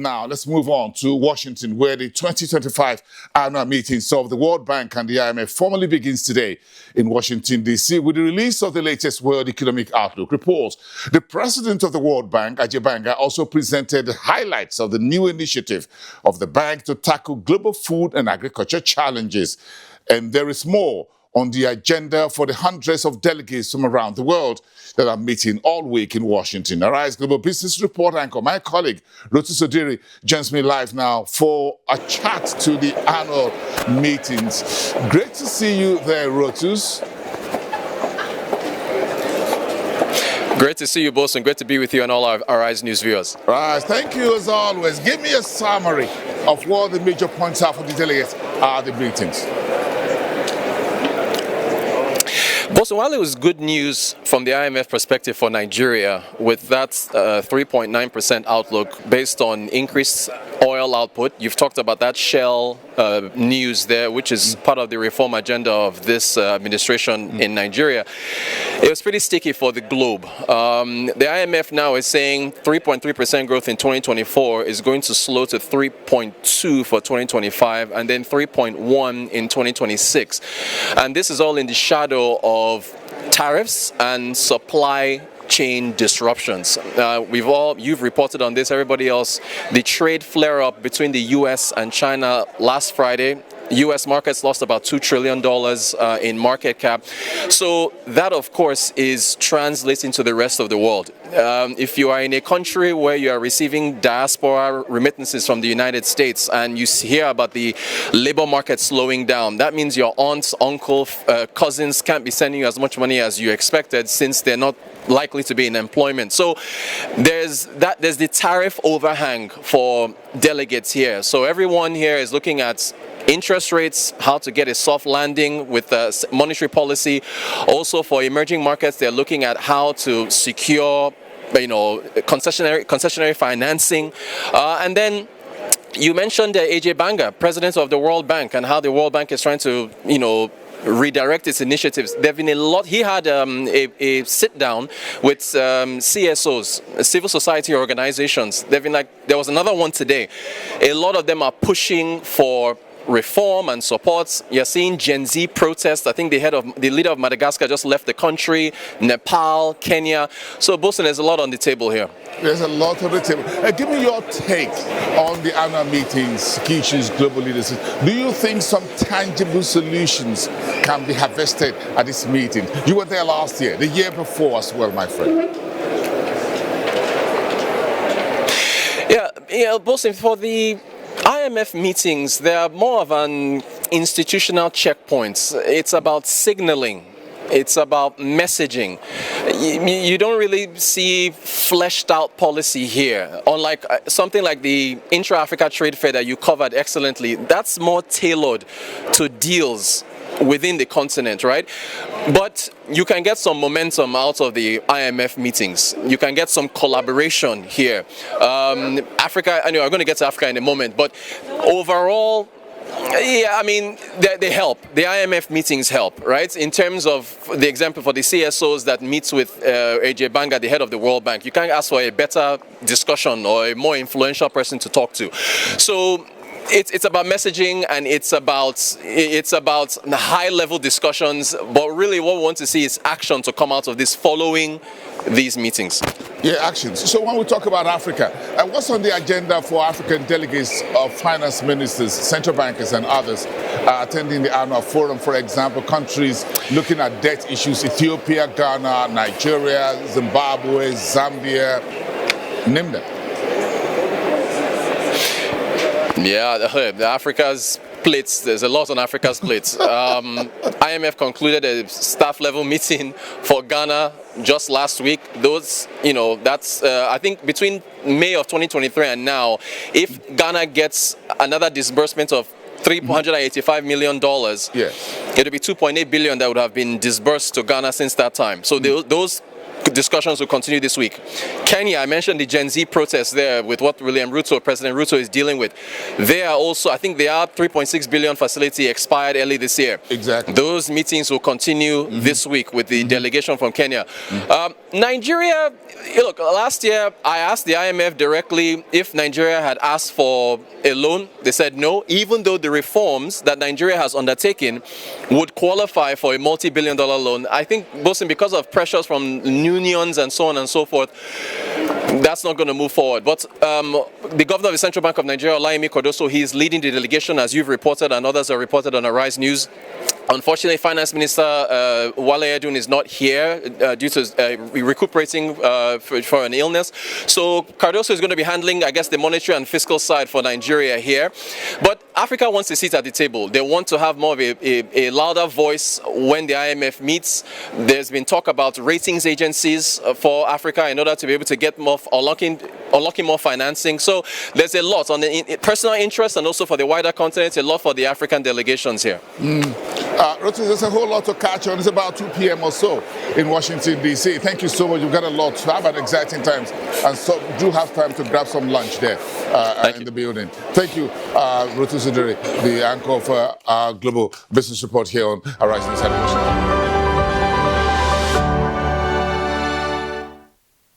now, let's move on to Washington, where the 2025 annual meetings of the World Bank and the IMF formally begins today in Washington, D.C., with the release of the latest World Economic Outlook report. The president of the World Bank, Wb-Imf, also presented the highlights of the new initiative of the bank to tackle global food and agriculture challenges. And there is more on the agenda for the hundreds of delegates from around the world that are meeting all week in Washington. Arise Global Business Report anchor, my colleague, Rotus Odiri, joins me live now for a chat to the annual meetings. Great to see you there, Rotus. Great to see you, boss, and great to be with you and all our Arise News viewers. Right, thank you as always. Give me a summary of what the major points are for the delegates at the meetings. Boss, while it was good news from the IMF perspective for Nigeria, with that 3.9% outlook based on increased oil output, you've talked about that Shell news there, which is part of the reform agenda of this administration in Nigeria. It was pretty sticky for the globe. The IMF now is saying 3.3% growth in 2024 is going to slow to 3.2 for 2025 and then 3.1 in 2026. And this is all in the shadow of tariffs and supply chain disruptions. You've reported on this, everybody else, the trade flare-up between the US and China last Friday. US markets lost about $2 trillion in market cap. So that, of course, is translating to the rest of the world. If you are in a country where you are receiving diaspora remittances from the United States and you hear about the labor market slowing down, that means your aunts, uncles, cousins can't be sending you as much money as you expected since they're not likely to be in employment. So there's the tariff overhang for delegates here. So everyone here is looking at interest rates, how to get a soft landing with monetary policy. Also for emerging markets, they're looking at how to secure, concessionary financing. And then you mentioned AJ Banga, president of the World Bank, and how the World Bank is trying to, redirect its initiatives. There've been a lot. He had a sit down with CSOs, civil society organizations. They've been there was another one today. A lot of them are pushing for reform and support. You're seeing Gen Z protests. I think the leader of Madagascar just left the country, Nepal, Kenya. So, Bosun, there's a lot on the table here. There's a lot on the table. Give me your take on the annual meetings, key issues, global leaders. Do you think some tangible solutions can be harvested at this meeting? You were there last year, the year before as well, my friend. Yeah, Bosun, for the IMF meetings, they are more of an institutional checkpoints. It's about signaling. It's about messaging. You don't really see fleshed out policy here. Unlike something like the Intra-Africa Trade Fair that you covered excellently, that's more tailored to deals within the continent, right? But you can get some momentum out of the IMF meetings. You can get some collaboration here. Africa, anyway, I'm going to get to Africa in a moment, but overall, yeah, I mean, they help. The IMF meetings help, right? In terms of the example for the CSOs that meets with AJ Banga, the head of the World Bank, you can't ask for a better discussion or a more influential person to talk to. So it's about messaging and it's about high-level discussions, but really what we want to see is action to come out of this following these meetings. Yeah, actions. So when we talk about Africa, what's on the agenda for African delegates of finance ministers, central bankers and others attending the annual forum? For example, countries looking at debt issues: Ethiopia, Ghana, Nigeria, Zimbabwe, Zambia, name them. Yeah, the Africa's plates, there's a lot on Africa's plates. IMF concluded a staff level meeting for Ghana just last week. That's, I think between May of 2023 and now, if Ghana gets another disbursement of $385 million, it'll be $2.8 billion that would have been disbursed to Ghana since that time. So those discussions will continue this week. Kenya, I mentioned the Gen Z protests there with what President Ruto is dealing with. They are also, I think their 3.6 billion facility expired early this year. Exactly. Those meetings will continue this week with the delegation from Kenya. Nigeria, look, last year I asked the IMF directly if Nigeria had asked for a loan. They said no, even though the reforms that Nigeria has undertaken would qualify for a multi-billion-dollar loan. I think, Bosin, because of pressures from unions and so on and so forth, that's not going to move forward. But the governor of the Central Bank of Nigeria, Wb-Imf Kodoso, he is leading the delegation, as you've reported and others have reported on Arise News. Unfortunately, Finance Minister Wale Edun is not here due to recuperating for an illness. So Cardoso is going to be handling, I guess, the monetary and fiscal side for Nigeria here. But Africa wants a seat at the table. They want to have more of a louder voice when the IMF meets. There's been talk about ratings agencies for Africa in order to be able to get more, unlocking more financing. So there's a lot on the personal interest and also for the wider continent, a lot for the African delegations here. Rotu, there's a whole lot to catch on. It's about 2 p.m. or so in Washington, D.C. Thank you so much. You've got a lot. Have an exciting time. And so do have time to grab some lunch there in the building. Thank you, Rotu Siduri, the anchor for our Global Business Report here on Arise News.